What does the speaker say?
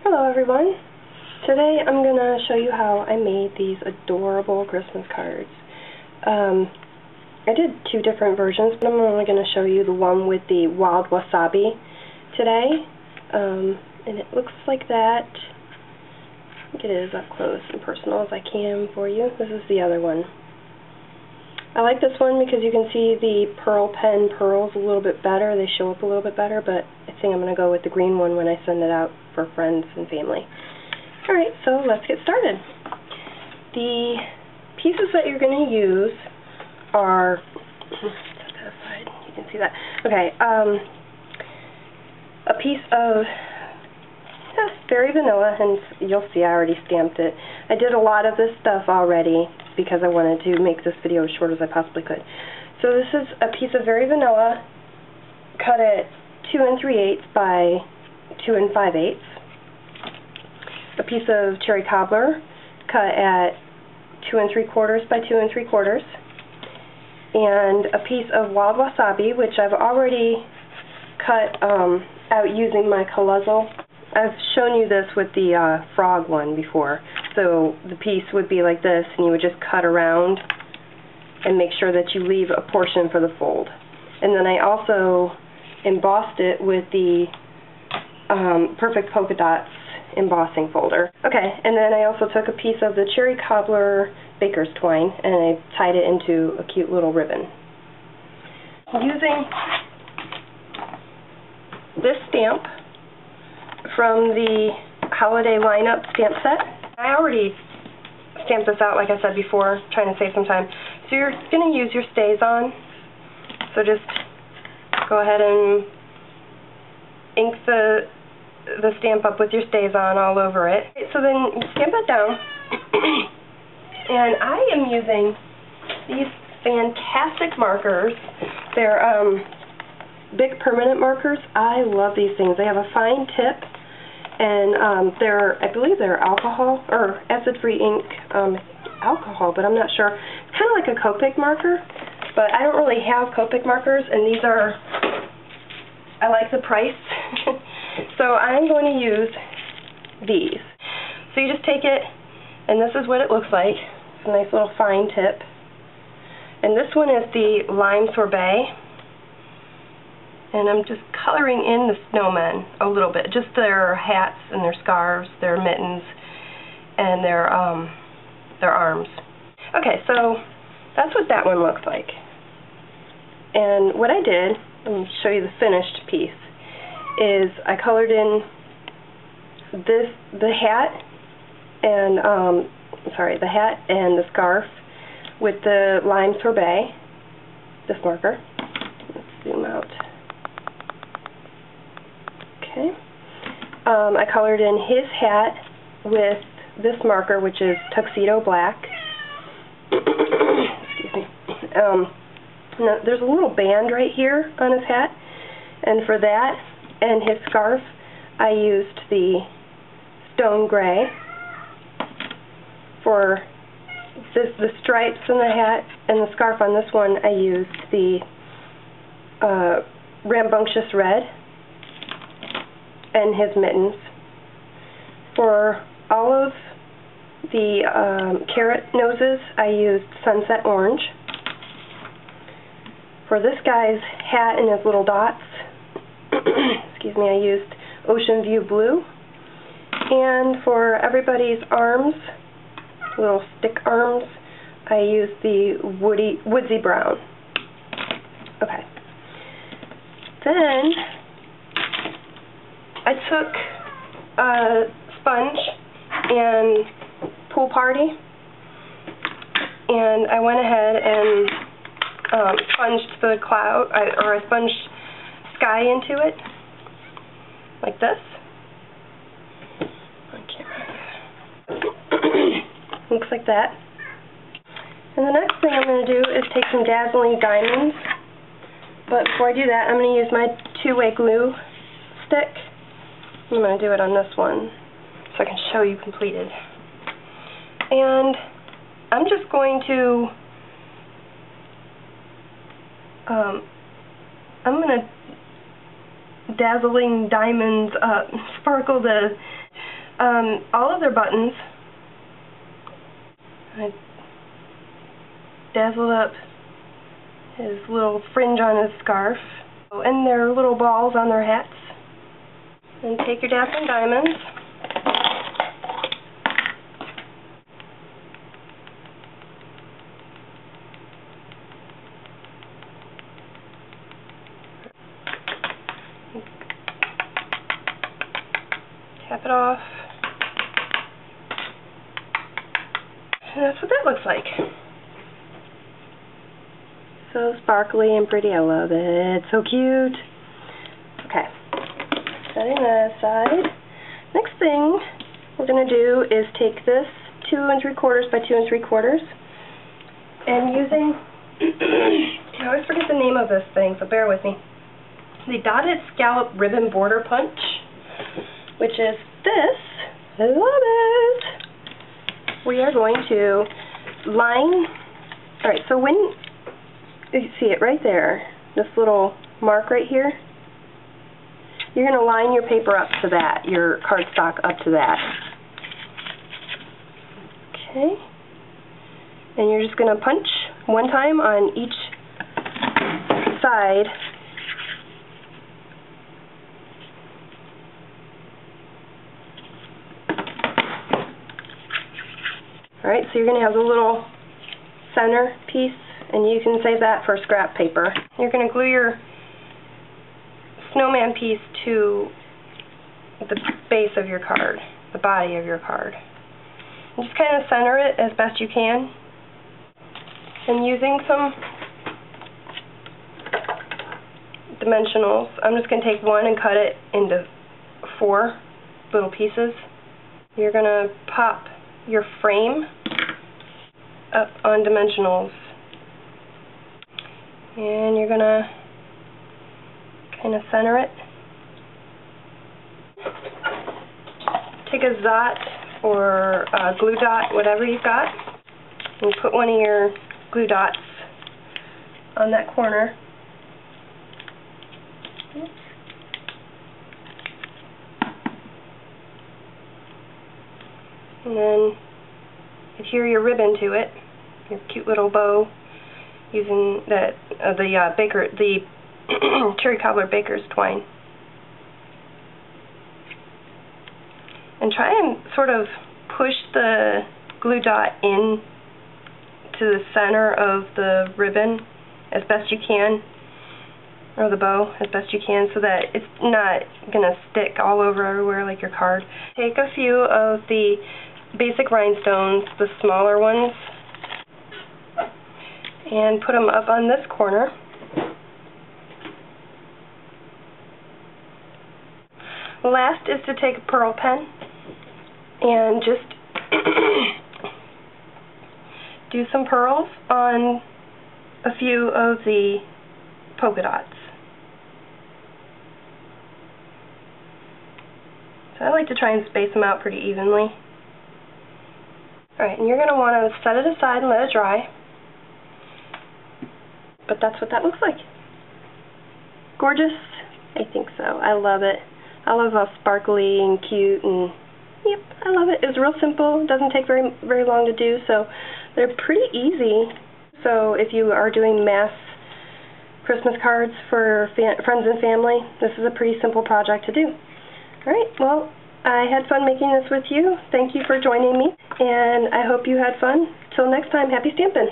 Hello everyone. Today I'm going to show you how I made these adorable Christmas cards. I did two different versions, but I'm only going to show you the one with the wild wasabi today. And it looks like that. I think it is up close and personal as I can for you. This is the other one. I like this one because you can see the pearl pen pearls a little bit better. They show up a little bit better, but I think I'm going to go with the green one when I send it out for friends and family. Alright, so let's get started. The pieces that you're going to use are, set that aside, you can see that. Okay, a piece of very vanilla, and you'll see I already stamped it. I did a lot of this stuff already because I wanted to make this video as short as I possibly could. So this is a piece of very vanilla cut at 2 3/8 by 2 5/8. A piece of cherry cobbler cut at 2 3/4 by 2 3/4. And a piece of wild wasabi, which I've already cut out using my colozzle. I've shown you this with the frog one before. So the piece would be like this, and you would just cut around and make sure that you leave a portion for the fold. And then I also embossed it with the Perfect Polka Dots embossing folder. Okay, and then I also took a piece of the cherry cobbler baker's twine and I tied it into a cute little ribbon. Using this stamp from the holiday lineup stamp set. I already stamped this out like I said before, trying to save some time. So you're going to use your StazOn. So just go ahead and ink the stamp up with your StazOn all over it. So then you stamp it down. And I am using these fantastic markers. They're big permanent markers. I love these things. They have a fine tip. And I believe they're alcohol, or acid-free ink alcohol, but I'm not sure. It's kind of like a Copic marker, but I don't really have Copic markers, and these are, I like the price. So I'm going to use these. So you just take it, and this is what it looks like. It's a nice little fine tip. And this one is the lime sorbet. And I'm just coloring in the snowmen a little bit, just their hats and their scarves, their mittens, and their arms. Okay, so that's what that one looks like. And what I did, let me show you the finished piece, is I colored in the hat and the hat and the scarf with the lime sorbet, this marker. Let's zoom out. Okay. I colored in his hat with this marker, which is tuxedo black. Excuse me. Now, there's a little band right here on his hat, and for that and his scarf, I used the stone gray. For the stripes in the hat and the scarf on this one, I used the rambunctious red. And his mittens. For all of the carrot noses, I used sunset orange. For this guy's hat and his little dots, excuse me, I used ocean view blue. And for everybody's arms, little stick arms, I used the woodsy brown. Okay. Then I took a sponge and pool party, and I went ahead and sponged the cloud, or I sponged sky into it, like this. On camera. Looks like that. And the next thing I'm going to do is take some Dazzling Diamonds, but before I do that, I'm going to use my two-way glue stick. I'm going to do it on this one so I can show you completed. And I'm just going to I'm going to Dazzling Diamonds sparkle the all of their buttons. I dazzled up his little fringe on his scarf, and their little balls on their hats. And take your Dazzling Diamonds. Tap it off. And that's what that looks like. So sparkly and pretty. I love it. So cute. Okay. Setting that aside. Next thing we're going to do is take this 2 3/4 by 2 3/4 and using, I always forget the name of this thing, so bear with me, the dotted scallop ribbon border punch, which is this. I love it. We are going to line, alright, so when you see it right there, this little mark right here, you're going to line your paper up to that, your cardstock up to that. Okay. And you're just going to punch one time on each side. Alright, so you're going to have the little center piece, and you can save that for scrap paper. You're going to glue your snowman piece to the base of your card, the body of your card. And just kind of center it as best you can. And using some dimensionals, I'm just going to take one and cut it into 4 little pieces. You're going to pop your frame up on dimensionals, and you're going to kind of center it. Take a dot or a glue dot, whatever you've got, and put one of your glue dots on that corner. And then adhere your ribbon to it, your cute little bow, using the Cherry Cobbler Baker's twine. And try and sort of push the glue dot in to the center of the ribbon as best you can, or the bow as best you can, so that it's not going to stick all over everywhere like your card. Take a few of the basic rhinestones, the smaller ones, and put them up on this corner. Last is to take a pearl pen and just do some pearls on a few of the polka dots. So I like to try and space them out pretty evenly. Alright, and you're going to want to set it aside and let it dry. But that's what that looks like. Gorgeous? I think so. I love it. I love how sparkly and cute, and yep, I love it. It's real simple. It doesn't take very long to do, so they're pretty easy. So if you are doing mass Christmas cards for friends and family, this is a pretty simple project to do. Alright, well, I had fun making this with you. Thank you for joining me, and I hope you had fun. Till next time, happy stamping!